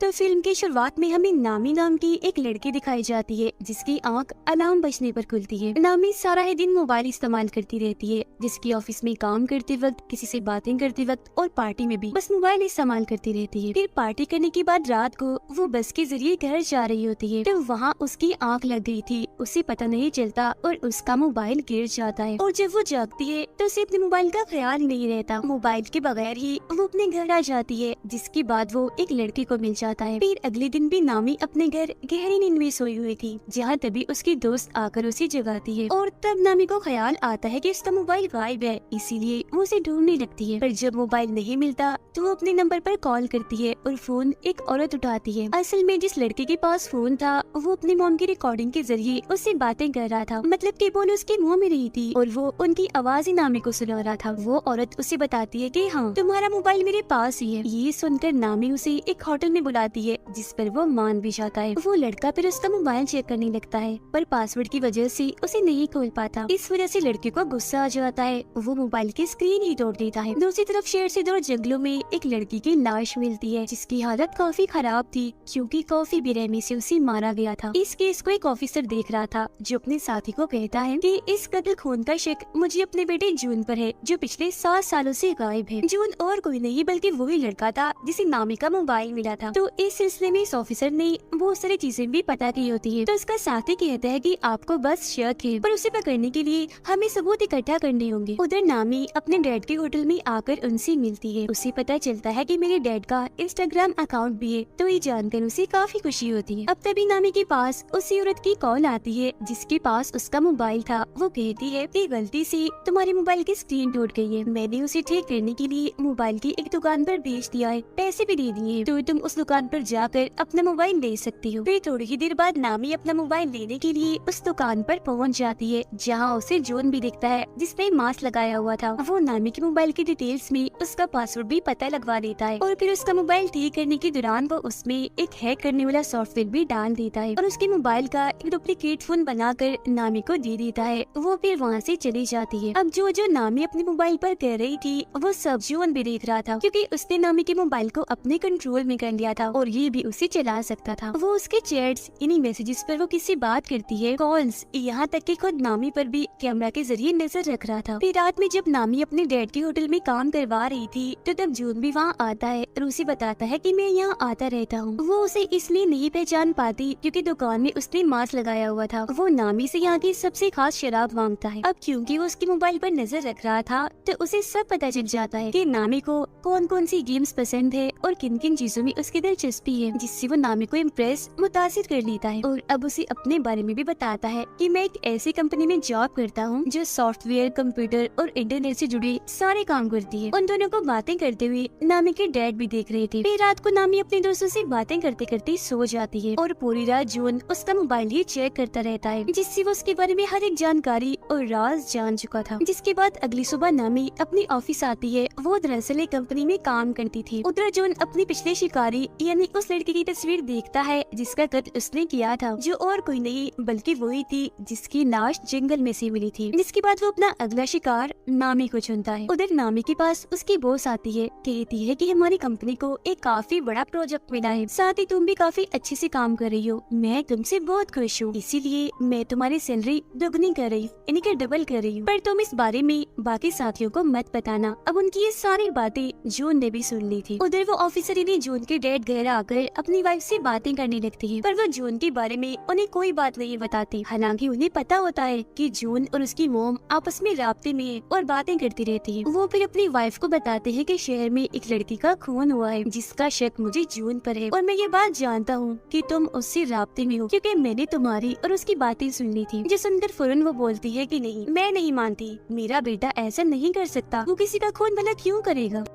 तो फिल्म की शुरुआत में हमें नामी नाम की एक लड़की दिखाई जाती है जिसकी आंख अलार्म बजने पर खुलती है। नामी सारा ही दिन मोबाइल इस्तेमाल करती रहती है, जिसकी ऑफिस में काम करते वक्त, किसी से बातें करते वक्त और पार्टी में भी बस मोबाइल इस्तेमाल करती रहती है। फिर पार्टी करने के बाद रात को वो बस के जरिए घर जा रही होती है, तो वहाँ उसकी आंख लग गई थी, उसे पता नहीं चलता और उसका मोबाइल गिर जाता है। और जब वो जागती है तो उसे अपने मोबाइल का ख्याल नहीं रहता। मोबाइल के बगैर ही वो अपने घर आ जाती है, जिसके बाद वो एक लड़के को मिल जाता है। फिर अगले दिन भी नामी अपने घर गहरी नींद में सोई हुई थी, जहाँ तभी उसकी दोस्त आकर उसे जगाती है। और तब नामी को ख्याल आता है कि उसका मोबाइल गायब है, इसीलिए वो उसे ढूंढने लगती है। पर जब मोबाइल नहीं मिलता तो वो अपने नंबर पर कॉल करती है और फोन एक औरत उठाती है। असल में जिस लड़के के पास फोन था वो अपनी मॉम की रिकॉर्डिंग के जरिए उससे बातें कर रहा था, मतलब कि बोल उसके मुंह में रही थी और वो उनकी आवाज ही नामी को सुना रहा था। वो औरत उसे बताती है कि हाँ, तुम्हारा मोबाइल मेरे पास ही है। ये सुनकर नामी उसे एक होटल में बुलाती है, जिस पर वो मान भी जाता है। वो लड़का फिर उसका मोबाइल चेक करने लगता है, पर पासवर्ड की वजह से उसे नहीं खोल पाता। इस वजह से लड़के को गुस्सा आ जाता है, वो मोबाइल की स्क्रीन ही तोड़ देता है। दूसरी तरफ शहर से दूर जंगलों में एक लड़की की लाश मिलती है, जिसकी हालत काफी खराब थी क्योंकि काफी बेरहमी से उसे मारा गया था। इस केस को एक ऑफिसर देख रहा था, जो अपने साथी को कहता है कि इस कत्ल खून का शक मुझे अपने बेटे जून पर है, जो पिछले 7 सालों से गायब है। जून और कोई नहीं बल्कि वही लड़का था जिसे नामी का मोबाइल मिला था। तो इस सिलसिले में इस ऑफिसर ने बहुत सारी चीजें भी पता की होती है। तो उसका साथी कहता है कि आपको बस शक है, पर उसे पकड़ने के लिए हमें सबूत इकट्ठा करने होंगे। उधर नामी अपने डैड के होटल में आकर उनसे मिलती है। उसे पता चलता है कि मेरे डैड का इंस्टाग्राम अकाउंट भी है, तो ये जानकर उसे काफी खुशी होती है। अब तभी नामी के पास उसी औरत की कॉल आती है जिसके पास उसका मोबाइल था। वो कहती है कि गलती से तुम्हारे मोबाइल की स्क्रीन टूट गई है, मैंने उसे ठीक करने के लिए मोबाइल की एक दुकान पर भेज दिया है, पैसे भी दे दिए, तो तुम उस दुकान पर जाकर अपना मोबाइल ले सकती हो। फिर थोड़ी ही देर बाद नामी अपना मोबाइल लेने के लिए उस दुकान पर पहुंच जाती है, जहां उसे जॉन भी दिखता है जिसने मास्क लगाया हुआ था। वो नामी के मोबाइल की डिटेल्स में उसका पासवर्ड भी पता लगवा देता है और फिर उसका मोबाइल ठीक करने के दौरान वो उसमें एक हैक करने वाला सॉफ्टवेयर भी डाल देता है और उसके मोबाइल का एक डुप्लीकेट फोन बनाकर नामी को दे देता है। वो फिर वहाँ से चली जाती है। अब जो जो नामी अपने मोबाइल पर कह रही थी वो सब जॉन भी देख रहा था, क्योंकि उसने नामी के मोबाइल को अपने कंट्रोल में कर लिया था और ये भी उसे चला सकता था। वो उसके चैट्स, इन्हीं मैसेजेस पर वो किससे बात करती है, कॉल्स, यहाँ तक कि खुद नामी पर भी कैमरा के जरिए नजर रख रहा था। फिर रात में जब नामी अपने डैड के होटल में काम करवा रही थी तो तब जून भी वहाँ आता है और उसे बताता है कि मैं यहाँ आता रहता हूँ। वो उसे इसलिए नहीं पहचान पाती क्योंकि दुकान में उसने मास्क लगाया हुआ था। वो नामी से यहाँ की सबसे खास शराब मांगता है। अब क्योंकि वो उसके मोबाइल पर नजर रख रहा था तो उसे सब पता चल जाता है कि नामी को कौन कौन सी गेम्स पसंद है और किन किन चीजों में उसकी दिलचस्पी है, जिससे वो नामी को इम्प्रेस, मुतासिर कर लेता है। और अब उसे अपने बारे में भी बताता है कि मैं एक ऐसी कंपनी में जॉब करता हूँ जो सॉफ्टवेयर, कंप्यूटर और इंटरनेट से जुड़े सारे काम करती है। उन दोनों को बातें करते हुए नामी के डैड भी देख रहे थे। फिर रात को नामी अपने दोस्तों से बातें करते करते सो जाती है और पूरी रात जून उसका मोबाइल ही चेक करता रहता है, जिससे वो उसके बारे में हर एक जानकारी और राज जान चुका था। जिसके बाद अगली सुबह नामी अपनी ऑफिस आती है। वो दरअसल एक कंपनी में काम करती थी। उधर जून अपनी पिछले शिकारी यानी उस लड़की की तस्वीर देखता है जिसका कत्ल उसने किया था, जो और कोई नहीं बल्कि वही थी जिसकी लाश जंगल में से मिली थी। जिसके बाद वो अपना अगला शिकार नामी को चुनता है। उधर नामी के पास उसकी बॉस आती है, कहती है कि हमारी कंपनी को एक काफी बड़ा प्रोजेक्ट मिला है, साथ ही तुम भी काफी अच्छे से काम कर रही हो, मैं तुमसे बहुत खुश हूँ, इसीलिए मैं तुम्हारी सैलरी दोगुनी कर रही हूँ, यानी कि डबल कर रही हूँ, पर तुम इस बारे में बाकी साथियों को मत बताना। अब उनकी ये सारी बातें जून ने भी सुन ली थी। उधर वो ऑफिसर यानी जून के डैड घर आकर अपनी वाइफ से बातें करने लगती है, पर वो जून के बारे में उन्हें कोई बात नहीं बताती। हालांकि उन्हें पता होता है कि जून और उसकी मोम आपस में राब्ते में है और बातें करती रहती है। वो फिर अपनी वाइफ को बताते हैं कि शहर में एक लड़की का खून हुआ है जिसका शक मुझे जून पर है और मैं ये बात जानता हूँ कि तुम उससे राब्ते में हो, क्योंकि मैंने तुम्हारी और उसकी बातें सुन ली थी। जो सुनकर फौरन वो बोलती है कि नहीं, मैं नहीं मानती, मेरा बेटा ऐसा नहीं कर सकता, वो किसी का खून भला क्यों करेगा।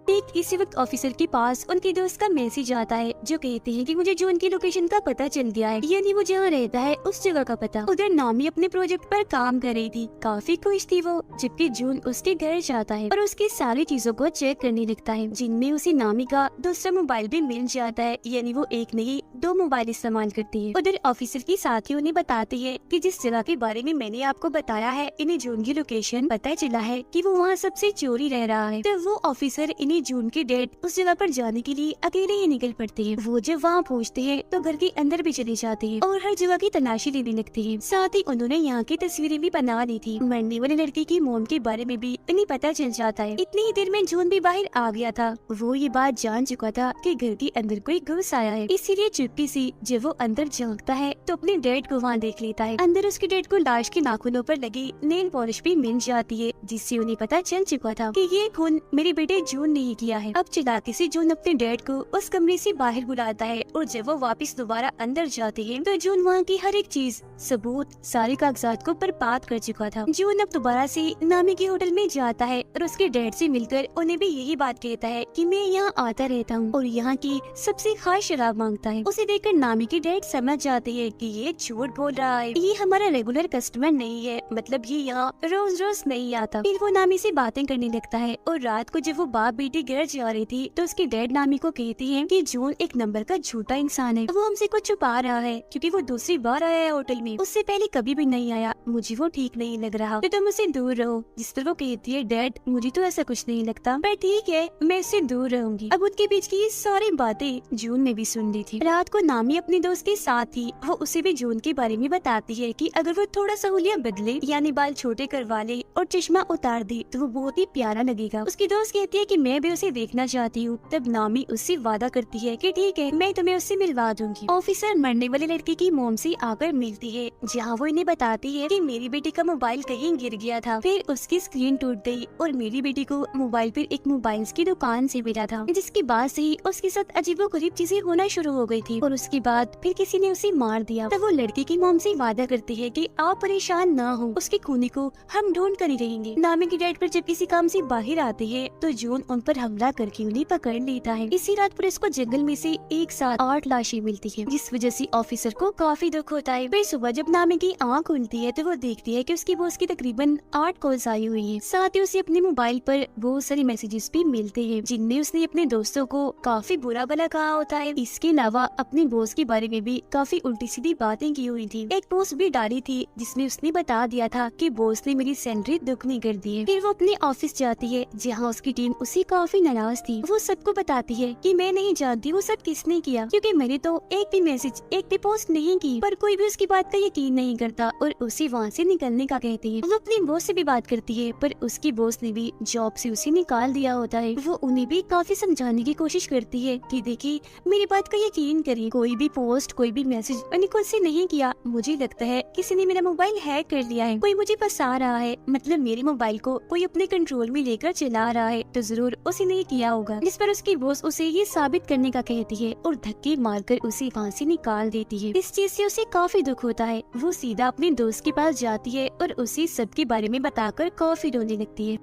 ठीक इसी वक्त ऑफिसर के पास उनके दोस्त का मैसेज आता है, जो कहते हैं कि मुझे जून की लोकेशन का पता चल गया है, यानी वो जहाँ रहता है उस जगह का पता। उधर नामी अपने प्रोजेक्ट पर काम कर रही थी, काफी खुश थी वो, जबकि जून उसके घर जाता है और उसकी सारी चीजों को चेक करने लगता है, जिनमें उसे नामी का दूसरा मोबाइल भी मिल जाता है, यानी वो एक नहीं 2 मोबाइल इस्तेमाल करती है। उधर ऑफिसर की साथी उन्हें बताती है कि जिस जगह के बारे में मैंने आपको बताया है, इन्हें जून की लोकेशन पता चला है कि वो वहाँ सबसे चोरी रह रहा है। तो वो ऑफिसर इन्हें जून की डेट उस जगह पर जाने के लिए अकेले ही निकल पड़ते हैं। वो जब वहाँ पहुँचते हैं तो घर के अंदर भी चले जाते हैं और हर जगह की तलाशी लेने लगते हैं। साथ ही उन्होंने यहाँ की तस्वीरें भी बना ली थी। मरने वाले लड़के की मोम के बारे में भी इन्हें पता चल जाता है। इतनी ही देर में जून भी बाहर आ गया था। वो ये बात जान चुका था कि घर के अंदर कोई घुस आया है, इसीलिए चुपके से जब वो अंदर झांकता है तो अपने डैड को वहाँ देख लेता है। अंदर उसके डैड को लाश के नाखूनों पर लगी नेल पॉलिश भी मिल जाती है, जिससे उन्हें पता चल चुका था कि ये खून मेरे बेटे जून ने ही किया है। अब चालाकी से जून अपने डैड को उस कमरे से बाहर बुलाता है और जब वो वापस दोबारा अंदर जाते हैं तो जून वहाँ की हर एक चीज, सबूत, सारे कागजात को बर्बाद कर चुका था। जून अब दोबारा से नामी के होटल में जाता है और उसके डैड से मिलकर उन्हें भी यही बात कहता है कि मैं यहाँ आता रहता हूँ और यहाँ की सबसे खास शराब मांगता है। उसे देखकर नामी के डैड समझ जाते हैं कि ये झूठ बोल रहा है, ये हमारा रेगुलर कस्टमर नहीं है, मतलब ये यहाँ रोज रोज नहीं आता। फिर वो नामी से बातें करने लगता है और रात को जब वो बाप बेटी घर जा रही थी तो उसके डैड नामी को कहते हैं कि जून एक नंबर का झूठा इंसान है, वो हमसे कुछ छुपा रहा है क्योंकि वो दूसरी बार आया है होटल में, उससे पहले कभी भी नहीं आया, मुझे वो ठीक नहीं लग रहा, तो तुम उससे दूर रहो। जिस पर वो कहती है डैड मुझे तो ऐसा कुछ नहीं लगता, पर ठीक है मैं इससे दूर रहूंगी। अब उनके बीच की ये सारी बातें जून ने भी सुन ली थी। रात को नामी अपने दोस्त के साथ थी, वो उसे भी जून के बारे में बताती है कि अगर वो थोड़ा सा हुलिया बदले यानी बाल छोटे करवा ले और चश्मा उतार दे तो वो बहुत ही प्यारा लगेगा। उसकी दोस्त कहती है कि मैं भी उसे देखना चाहती हूँ। तब नामी उससे वादा करती है कि ठीक है मैं तुम्हें उससे मिलवा दूंगी। ऑफिसर मरने वाले लड़के की मोम से आकर मिलती है, जहाँ वो इन्हें बताती है कि मेरी बेटी का मोबाइल कहीं गिर गया था, फिर उसकी स्क्रीन टूट गई और मेरी बेटी को मोबाइल पर एक मोबाइल की दुकान से मिला था, जिसके बाद से ही उसके साथ अजीबोगरीब चीजें होना शुरू हो गई थी और उसके बाद फिर किसी ने उसे मार दिया। तब वो लड़की की मोम से वादा करती है कि आप परेशान ना हो, उसके खूनी को हम ढूंढ कर ही रहेंगे। नामी के डैड पर जब किसी काम से बाहर आते हैं तो जून उन पर हमला करके उन्हें पकड़ लेता है। इसी रात पुलिस को जंगल में से एक साथ 8 लाशें मिलती है, जिस वजह से ऑफिसर को काफी दुख होता है। फिर सुबह जब नामी की आँख खुलती है तो वो देखती है कि उसकी बॉस की तकरीबन 8 कॉल्स आई हुई है। साथ ही उसे अपने मोबाइल पर बहुत सारे मैसेजेस भी मिलते हैं, जिनमें उसने अपने दोस्तों को काफी बुरा भला कहा होता है। इसके अलावा अपने बॉस के बारे में भी काफी उल्टी सीधी बातें की हुई थी। एक पोस्ट भी डाली थी जिसमें उसने बता दिया था कि बॉस ने मेरी सैलरी दुगनी कर दी है। फिर वो अपने ऑफिस जाती है, जहाँ उसकी टीम उससे काफी नाराज थी। वो सबको बताती है कि मैं नहीं जानती वो सब किसने किया, क्योंकि मैंने तो एक भी मैसेज, एक भी पोस्ट नहीं की, पर कोई भी उसकी बात का यकीन नहीं करता और उसे वहाँ से निकलने का कहती है। वो अपनी बॉस से भी बात करती है, पर उसकी बॉस ने भी जॉब से उसे निकाल दिया होता है। वो उन्हें भी काफी समझाने की कोशिश करती है कि देखिए मेरी बात का यकीन करें, कोई भी पोस्ट, कोई भी मैसेज मैंने खुद से नहीं किया, मुझे लगता है किसी ने मेरा मोबाइल हैक कर लिया है, कोई मुझे फंसा रहा है, मतलब मेरे मोबाइल को कोई अपने कंट्रोल में लेकर चला रहा है, तो जरूर उसी ने किया होगा। जिस पर उसकी बॉस उसे ये साबित करने का कहती है और धक्के मारकर उसे वहाँ से निकाल देती है। इस चीज से उसे काफी दुख होता है। वो सीधा अपने दोस्त के पास जाती है और उसे सबके बारे में बताकर काफी रोने लगती है।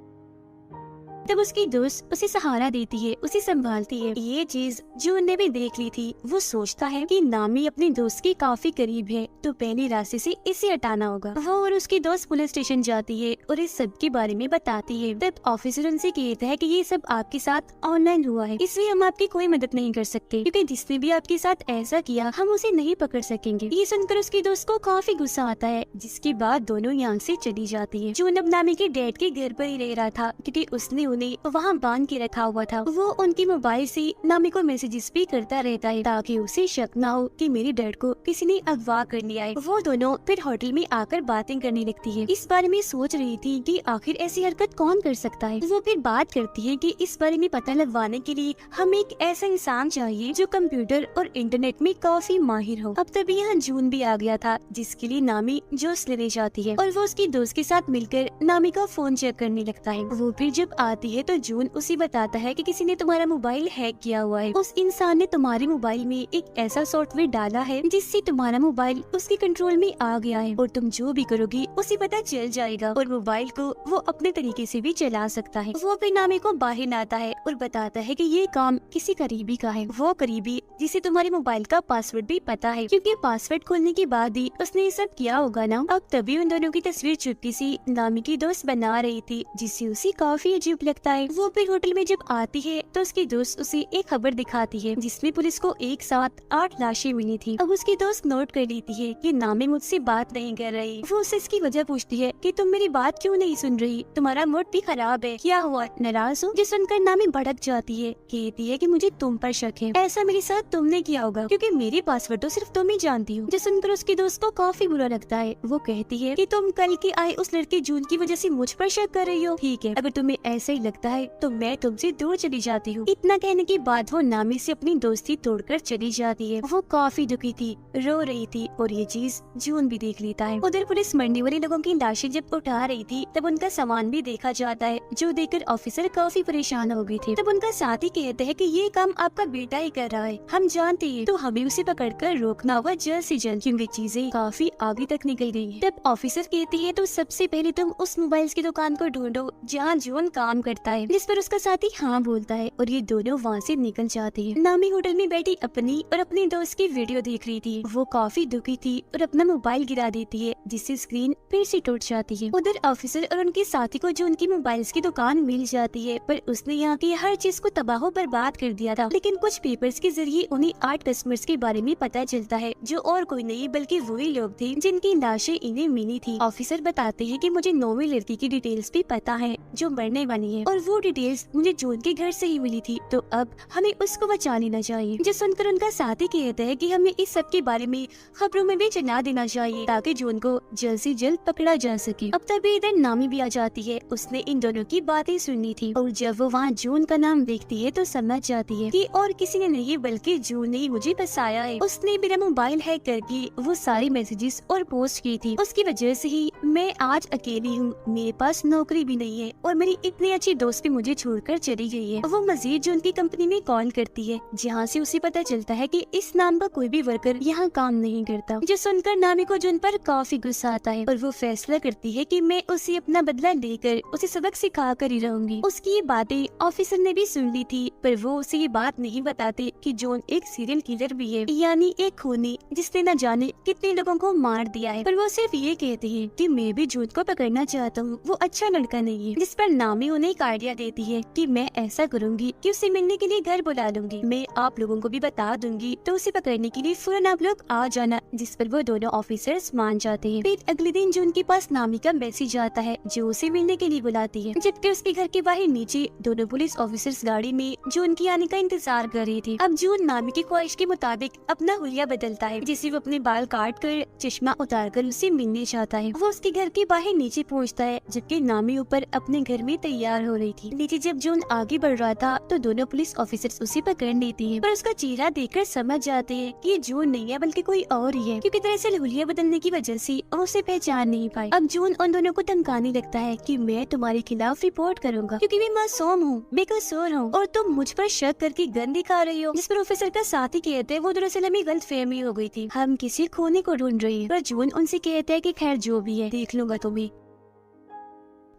तब उसकी दोस्त उसे सहारा देती है, उसे संभालती है। ये चीज जून ने भी देख ली थी। वो सोचता है कि नामी अपने दोस्त के काफी करीब है, तो पहले रास्ते से इसे हटाना होगा। वो और उसकी दोस्त पुलिस स्टेशन जाती है और इस सब के बारे में बताती है। तब ऑफिसर उनसे कहता है कि ये सब आपके साथ ऑनलाइन हुआ है, इसलिए हम आपकी कोई मदद नहीं कर सकते, क्योंकि जिसने भी आपके साथ ऐसा किया हम उसे नहीं पकड़ सकेंगे। ये सुनकर उसकी दोस्त को काफी गुस्सा आता है, जिसके बाद दोनों यहाँ से चली जाती है। जून अब नामी के डैड के घर पर ही रह रहा था, क्योंकि उसने उन्हें वहाँ बांध के रखा हुआ था। वो उनकी मोबाइल से नामी को मैसेजेस भी करता रहता है, ताकि उसे शक ना हो कि मेरे डैड को किसी ने अगवा कर लिया है। वो दोनों फिर होटल में आकर बातें करने लगती है। इस बारे में सोच रही थी कि आखिर ऐसी हरकत कौन कर सकता है। वो फिर बात करती है कि इस बारे में पता लगवाने के लिए हमें एक ऐसा इंसान चाहिए जो कंप्यूटर और इंटरनेट में काफी माहिर हो। अब तभी यहाँ जून भी आ गया था, जिसके लिए नामी जोश लेने जाती है और वो उसकी दोस्त के साथ मिलकर नामी का फोन चेक करने लगता है। वो फिर जब आती है तो जून उसे बताता है कि किसी ने तुम्हारा मोबाइल हैक किया हुआ है। उस इंसान ने तुम्हारे मोबाइल में एक ऐसा सॉफ्टवेयर डाला है जिससे तुम्हारा मोबाइल उसके कंट्रोल में आ गया है और तुम जो भी करोगी उसे पता चल जाएगा और मोबाइल को वो अपने तरीके से भी चला सकता है। वो फिर नामी को बाहर आता है और बताता है कि ये काम किसी करीबी का है। वो करीबी जिसे तुम्हारे मोबाइल का पासवर्ड भी पता है, क्योंकि पासवर्ड खोलने के बाद ही उसने ये सब किया होगा ना। अब तभी उन दोनों की तस्वीर चुपके से नामी की दोस्त बना रही थी, जिससे उसे काफी अजीब लगता है। वो फिर होटल में जब आती है तो उसकी दोस्त उसे एक खबर दिखाती है जिसमें पुलिस को एक साथ 8 लाशें मिली थी। अब उसकी दोस्त नोट कर लेती है कि नामी मुझसे बात नहीं कर रही। वो उससे इसकी वजह पूछती है कि तुम मेरी बात क्यों नहीं सुन रही, तुम्हारा मूड भी खराब है, क्या हुआ, नाराज हो? जो सुनकर नामी भड़क जाती है, कहती है कि मुझे तुम पर शक है, ऐसा मेरे साथ तुमने किया होगा क्योंकि मेरी पासवर्ड तो सिर्फ तुम ही जानती हो। जो सुनकर उसकी दोस्त को काफी बुरा लगता है। वो कहती है कि तुम कल के आए उस लड़के जून की वजह से मुझ पर शक कर रही हो। ठीक है, अगर तुम्हें ऐसा ही लगता है तो मैं तुमसे दूर चली जाती हूँ। इतना कहने के बाद वो नामी से अपनी दोस्ती तोड़कर चली जाती है। वो काफी दुखी थी, रो रही थी और ये चीज जून भी देख लेता है। उधर पुलिस मरने वाले लोगों की लाशें जब उठा रही थी तब उनका सामान भी देखा जाता है, जो देखकर ऑफिसर काफी परेशान हो गए थे। तब उनका साथी कहते हैं कि ये काम आपका बेटा ही कर रहा है, हम जानते हैं, तो हमें उसे पकड़कर रोकना होगा जल्द से जल्द क्योंकि चीजें काफी आगे तक निकल गई हैं। तब ऑफिसर कहती है तो सबसे पहले तुम उस मोबाइल की दुकान को ढूंढो जहाँ जून काम करता है, जिस पर उसका साथी हाँ बोलता है और ये दोनों वहाँ से निकल जाते हैं। नामी होटल में बैठी अपनी और अपनी दोस्त की वीडियो देख रही थी। वो काफी दुखी थी और अपना मोबाइल गिरा देती है जिससे स्क्रीन फिर से टूट जाती है। उधर ऑफिसर और उनके साथी को जो उनकी मोबाइल्स की दुकान मिल जाती है, पर उसने यहाँ की हर चीज को तबाह बर्बाद कर दिया था। लेकिन कुछ पेपर्स के जरिए उन्हें 8 कस्टमर्स के बारे में पता चलता है जो और कोई नहीं बल्कि वही लोग थे जिनकी लाशें इन्हें मिली थी। ऑफिसर बताते हैं कि मुझे 9वीं लड़की की डिटेल्स भी पता है जो मरने वाली है और वो डिटेल्स मुझे जून के घर से ही मिली थी, तो अब हमें उसको बचा लेना चाहिए। जो सुनकर उनका साथी कहता है कि हमें इस सब के बारे में खबरों में भी चला देना चाहिए ताकि जून को जल्द से जल्द पकड़ा जा सके। अब तभी इधर नामी भी आ जाती है। उसने इन दोनों की बातें सुनी थी और जब वो वहाँ जून का नाम देखती है तो समझ जाती है कि और किसी ने नहीं बल्कि जून ने ही मुझे फंसाया है। उसने मेरा मोबाइल हैक करके वो सारी मैसेजेस और पोस्ट की थी, उसकी वजह से ही मैं आज अकेली हूँ, मेरे पास नौकरी भी नहीं है और मेरी इतनी अच्छी दोस्त भी मुझे छोड़कर चली गई है। वो मजीद जून की कंपनी में कॉल करती है जहाँ से उसे पता चलता है कि इस नाम का कोई भी वर्कर यहाँ काम नहीं करता। जो सुनकर नामी को जून पर काफी गुस्सा आता है और वो फैसला करती है कि मैं उसे अपना बदला लेकर उसे सबक सिखा कर ही रहूंगी। उसकी ये बातें ऑफिसर ने भी सुन ली थी, पर वो उसे ये बात नहीं बताते कि जॉन एक सीरियल किलर भी है, यानी एक खूनी जिसने न जाने कितने लोगों को मार दिया है। पर वो सिर्फ ये कहते हैं कि मैं भी जून को पकड़ना चाहता हूँ, वो अच्छा लड़का नहीं है। जिस पर नामी उन्हें एक आइडिया देती है कि मैं ऐसा करूंगी कि उसे मिलने के लिए घर बुला लूंगी, मैं आप लोगों को भी बता दूंगी, तो उसे पकड़ने के लिए फौरन आप लोग आ जाना। जिस पर वो दोनों ऑफिसर्स मान जाते हैं। फिर अगले दिन जून के पास नामी का मैसेज आता है जो उसे मिलने के लिए बुलाती है, जबकि उसके घर के बाहर नीचे दोनों पुलिस ऑफिसर्स गाड़ी में जून की आने का इंतजार कर रही थी। अब जून नामी की ख्वाहिश के मुताबिक अपना हुलिया बदलता है, जिसे वो अपने बाल काट कर चश्मा उतार कर उसे मिलने चाहता है। वो उसके घर के बाहर नीचे पहुँचता है जबकि नामी ऊपर अपने घर में तैयार हो रही थी। नीचे जब जून आगे बढ़ रहा था तो दोनों पुलिस ऑफिसर्स उसे पकड़ लेती है, पर उसका चेहरा देखकर समझ जाते हैं कि ये जून नहीं है बल्कि कोई और ही है, क्योंकि दरअसल हुलिया बदलने की वजह से वो उसे पहचान नहीं पाई। अब जून उन दोनों को धमकाने लगता है कि मैं तुम्हारे खिलाफ रिपोर्ट करूंगा क्योंकि मैं मासूम हूँ, बेकसूर हूँ और तुम मुझ पर शक करके गन दिखा रही हो। जिस पर ऑफिसर का साथी कहते हैं वो दरअसल हमें गलतफहमी हो गई थी, हम किसी खूनी को ढूंढ रही है। पर जून उनसे कहता है कि खैर जो भी है देख लूंगा तुम्हें।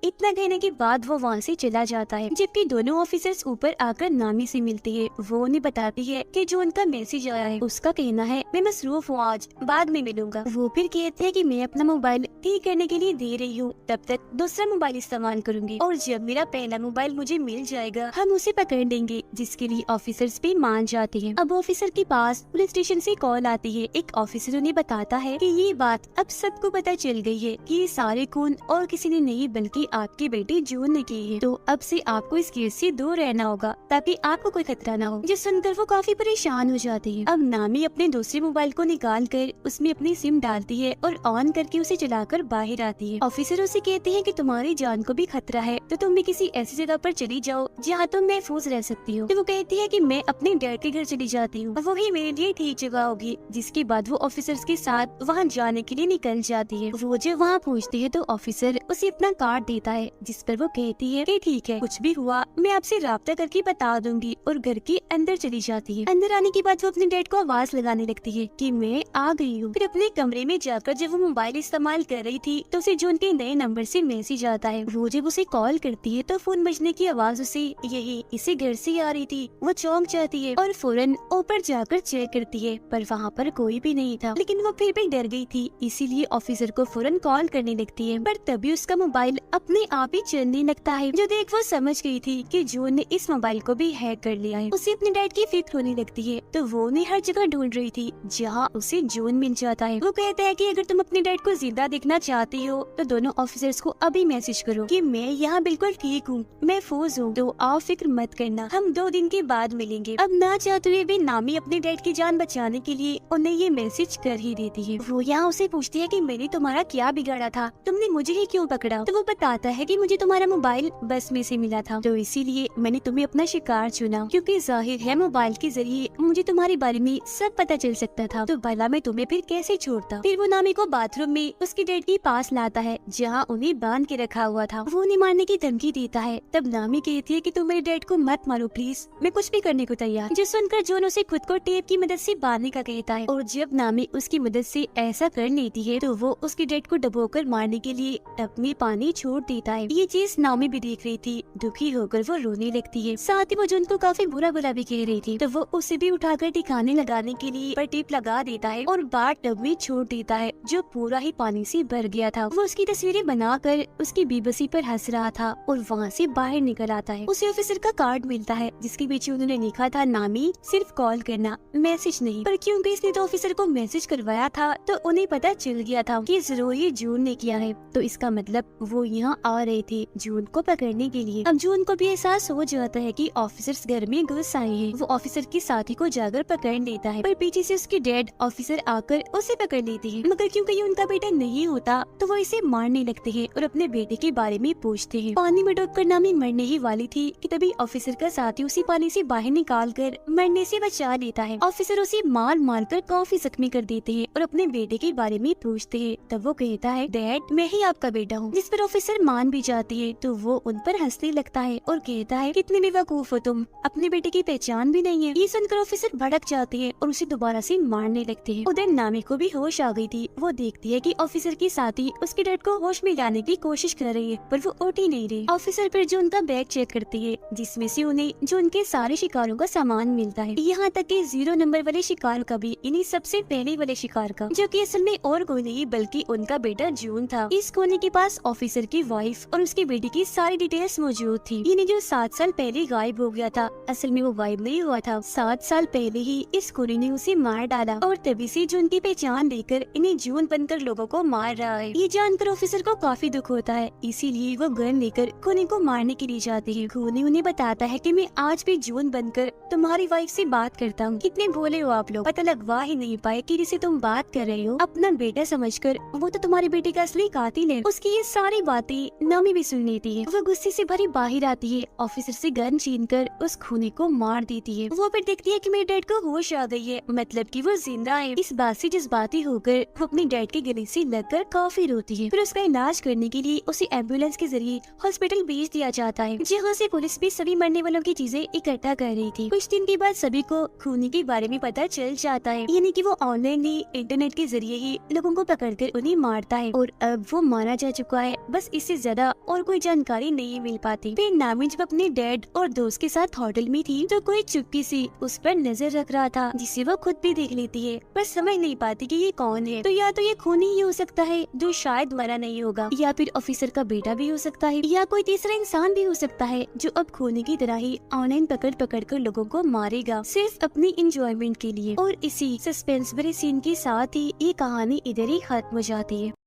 इतना कहने के बाद वो वहाँ से चला जाता है, जबकि दोनों ऑफिसर्स ऊपर आकर नामी से मिलती है। वो उन्हें बताती है कि जो उनका मैसेज आया है उसका कहना है मैं मसरूफ हूँ, आज बाद में मिलूंगा। वो फिर कहते हैं कि मैं अपना मोबाइल ठीक करने के लिए दे रही हूँ, तब तक दूसरा मोबाइल इस्तेमाल करूंगी और जब मेरा पहला मोबाइल मुझे मिल जाएगा हम उसे पकड़ लेंगे, जिसके लिए ऑफिसर्स भी मान जाते हैं। अब ऑफिसर के पास पुलिस स्टेशन से कॉल आती है। एक ऑफिसर उन्हें बताता है कि ये बात अब सबको पता चल गई है कि ये सारे खून और किसी ने नहीं बल्कि आपकी बेटी जून ने की है, तो अब से आपको इस केस से दूर रहना होगा ताकि आपको कोई खतरा ना हो। जिस सुनकर वो काफी परेशान हो जाती है। अब नामी अपने दूसरे मोबाइल को निकाल कर उसमें अपनी सिम डालती है और ऑन करके उसे चलाकर बाहर आती है। ऑफिसर उसे कहते हैं कि तुम्हारी जान को भी खतरा है तो तुम भी किसी ऐसी जगह पर चली जाओ जहाँ तुम महफूज रह सकती हो। तो वो कहती है कि मैं अपने डैड के घर चली जाती हूँ, वही मेरे लिए ठीक जगह होगी। जिसके बाद वो ऑफिसर्स के साथ वहाँ जाने के लिए निकल जाती है। वो जब वहाँ पहुँचती है तो ऑफिसर उसे अपना कार्ड देता है, जिस पर वो कहती है कि ठीक है कुछ भी हुआ मैं आपसे राब्ता करके बता दूंगी, और घर के अंदर चली जाती है। अंदर आने के बाद वो अपने डैड को आवाज लगाने लगती है कि मैं आ गई हूँ। फिर अपने कमरे में जाकर जब वो मोबाइल इस्तेमाल कर रही थी तो उसे जून के नए नंबर से मैसेज आता है। वो जब उसे कॉल करती है तो फोन बजने की आवाज उसे यही इसे घर से आ रही थी। वो चौंक जाती है और फौरन ऊपर जाकर चेक करती है, पर वहाँ पर कोई भी नहीं था। लेकिन वो फिर भी डर गई थी, इसीलिए ऑफिसर को फौरन कॉल करने लगती है। पर तभी उसका मोबाइल अपने अपने आप ही चलने लगता है। जो देख वो समझ गई थी कि जून ने इस मोबाइल को भी हैक कर लिया है। उसे अपने डैड की फिक्र होने लगती है, तो वो उन्हें हर जगह ढूंढ रही थी जहाँ उसे जून मिल जाता है। वो कहता है कि अगर तुम अपने डैड को जिंदा देखना चाहती हो तो दोनों ऑफिसर्स को अभी मैसेज करो कि मैं यहाँ बिल्कुल ठीक हूँ, महफूज हूँ, तो आप फिक्र मत करना, हम 2 दिन के बाद मिलेंगे। अब ना चाहते हुए भी नामी अपने डैड की जान बचाने के लिए उन्हें ये मैसेज कर ही देती है। वो यहाँ उसे पूछती है कि मैंने तुम्हारा क्या बिगाड़ा था, तुमने मुझे ही क्यों पकड़ा? तो वो बताता है कि मुझे तुम्हारा मोबाइल बस में से मिला था, तो इसीलिए मैंने तुम्हें अपना शिकार चुना, क्योंकि जाहिर है मोबाइल के जरिए मुझे तुम्हारे बारे में सब पता चल सकता था, तो भला मैं तुम्हें फिर कैसे छोड़ता। फिर वो नामी को बाथरूम में उसके डैड के पास लाता है जहाँ उन्हें बांध के रखा हुआ था। वो उन्हें मारने की धमकी देता है। तब नामी कहती है कि तुम मेरे डैड को मत मारो प्लीज, मैं कुछ भी करने को तैयार। जो सुनकर जॉन उसे खुद को टेप की मदद से बांधने का कहता है, और जब नामी उसकी मदद से ऐसा कर लेती है तो वो उसके डैड को डुबोकर मारने के लिए टब में पानी छोड़ देता है। ये चीज नामी भी देख रही थी। दुखी होकर वो रोने लगती है, साथ ही वो जॉन को काफी बुरा बुरा भी कह रही थी, तो वो उसे भी उठाकर ठिकाने लगाने के लिए पर टेप लगा देता है और बाथ टब में छोड़ देता है जो पूरा ही पानी से भर गया था। वो उसकी तस्वीरें बनाकर उसकी बेबसी पर हंस रहा था और वहाँ से बाहर निकल आता है। उसे ऑफिसर का कार्ड मिलता है जिसके पीछे उन्होंने लिखा था नामी सिर्फ कॉल करना, मैसेज नहीं। पर क्योंकि इसने तो ऑफिसर को मैसेज करवाया था तो उन्हें पता चल गया था कि जरूर ये जून ने किया है, तो इसका मतलब वो यहाँ आ रहे थे जून को पकड़ने के लिए। अब जून को भी एहसास हो जाता है कि ऑफिसर्स घर में घुस आए हैं। वो ऑफिसर के साथी को जाकर पकड़ लेता है, पर पीछे से उसके डैड ऑफिसर आकर उसे पकड़ लेते हैं। मगर क्योंकि ये उनका बेटा नहीं होता तो वो इसे मारने लगते हैं और अपने बेटे के बारे में पूछते हैं। पानी में डूबकर नामी मरने ही वाली थी कि तभी ऑफिसर का साथी उसी पानी से बाहर निकाल कर मरने से बचा लेता है। ऑफिसर उसे मार मार कर काफी जख्मी कर देते हैं और अपने बेटे के बारे में पूछते हैं। तब वो कहता है डैड मैं ही आपका बेटा हूँ, जिस पर ऑफिसर मान भी जाती है। तो वो उन पर हंसने लगता है और कहता है कितने बेवकूफ हो तुम, अपने बेटे की पहचान भी नहीं है। ये सुनकर ऑफिसर भड़क जाते हैं और उसे दोबारा से मारने लगते हैं। उधर नामी को भी होश आ गई थी। वो देखती है कि ऑफिसर के साथी उसके डैड को होश में लाने की कोशिश कर रही है, पर वो उठ ही नहीं रही। ऑफिसर फिर जो उनका बैग चेक करती है जिसमें से उन्हें जो उनके सारे शिकारों का सामान मिलता है, यहाँ तक कि 0 नंबर वाले शिकार का भी, इन्हीं सबसे पहले वाले शिकार का, जो कि असल में और कोई नहीं बल्कि उनका बेटा जून था। इस कोने के पास ऑफिसर की वाइफ और उसकी बेटी की सारी डिटेल्स मौजूद थी। इन्हें जो 7 साल पहले गायब हो गया था, असल में वो गायब नहीं हुआ था, 7 साल पहले ही इस कोने ने उसे मार डाला और तभी से जून की पहचान देकर इन्हें जून बनकर लोगों को मार रहा है। ये जानकर ऑफिसर को काफी दुख होता है, इसीलिए वो गन लेकर खूनी को मारने के लिए जाती है। खूनी उन्हें बताता है कि मैं आज भी जून बनकर तुम्हारी वाइफ से बात करता हूँ। कितने भोले हो आप लोग, पता लगवा ही नहीं पाए कि जिसे तुम बात कर रहे हो अपना बेटा समझकर वो तो तुम्हारे बेटे का असली कातिल है। उसकी ये सारी बातें नामी भी सुन लेती है। वो गुस्से से भरी बाहर आती है, ऑफिसर से गन छीनकर उस खूनी को मार देती है। वो फिर देखती है कि मेरे डैड को होश आ गई है, मतलब कि वो जिंदा है। इस बात से जज्बाती होकर वो अपने डैड के गले से लगकर काफी रोती है। फिर उसका इलाज करने के लिए उसे एम्बुलेंस के जरिए हॉस्पिटल भेज दिया जाता है, जहाँ से पुलिस भी सभी मरने वालों की चीजें इकट्ठा कर रही थी। कुछ दिन के बाद सभी को खूनी के बारे में पता चल जाता है, यानी कि वो ऑनलाइन ही इंटरनेट के जरिए ही लोगों को पकड़कर उन्हें मारता है और अब वो मारा जा चुका है। बस इससे ज्यादा और कोई जानकारी नहीं मिल पाती। फिर नामी जब अपने डैड और दोस्त के साथ होटल में थी तो कोई चुपके से उस पर नजर रख रहा था, जिसे वो खुद भी देख लेती है, पर समझ नहीं पाती कि ये कौन है। तो या तो ये खूनी ही हो सकता है जो शायद मरा नहीं होगा, या फिर ऑफिसर का बेटा भी हो सकता है, या कोई तीसरा इंसान भी हो सकता है जो अब खूनी की तरह ही ऑनलाइन पकड़ कर लोगों को मारेगा सिर्फ अपनी इंजॉयमेंट के लिए। और इसी सस्पेंस भरे सीन के साथ ही ये कहानी इधर ही खत्म हो जाती है।